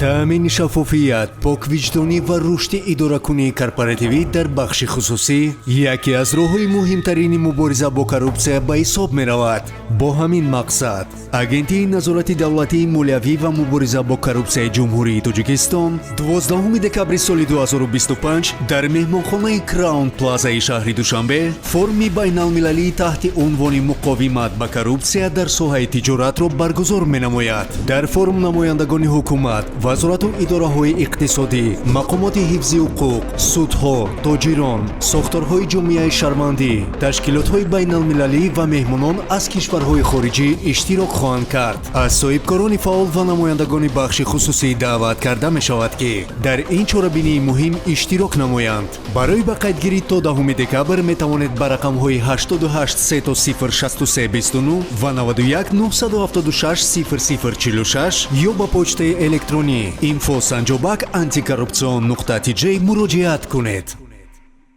таъмини шаффофият, поквиҷдонӣ ва рушди идоракунии корпоративӣ дар бахши хусусӣ яке аз роҳҳои муҳимтарини мубориза бо коррупсия ба ҳисоб меравад. бо ҳамин мақсад агентии назорати давлатии молиявӣ ва мубориза бо коррупсияи ҷумҳурии Тоҷикистон 12 декабри соли 2025 дар меҳмонхонаи Srowne Palaza шаҳри Душанбе форуми байналмилалии таҳти унвони Муқовимат ба коррупсия дар Соҳаи Тиҷоратро баргузор менамояд. дар форум намояндагони ҳукумат, вазорату идораҳои иқтисодӣ, мақомоти ҳифзи ҳуқуқ, судҳо, тоҷирон, сохторҳои ҷомеаи шаҳрвандӣ, ташкилотҳои байналмилалӣ ва меҳмонон аз кишварҳои хориҷӣ иштирок хоҳанд кард. аз соҳибкорони фаъол ва намояндагони бахши хусусӣ даъват карда мешавад ки дар ин чорабинии муҳим иштирок намоянд. барои ба қайдгирӣ то 10 декабр метавонед ба рақамҳои 88 3063 29 ва 91 976 0046 ё ба почтаи электронӣ info@anticorruption.tj муроҷиат кунед.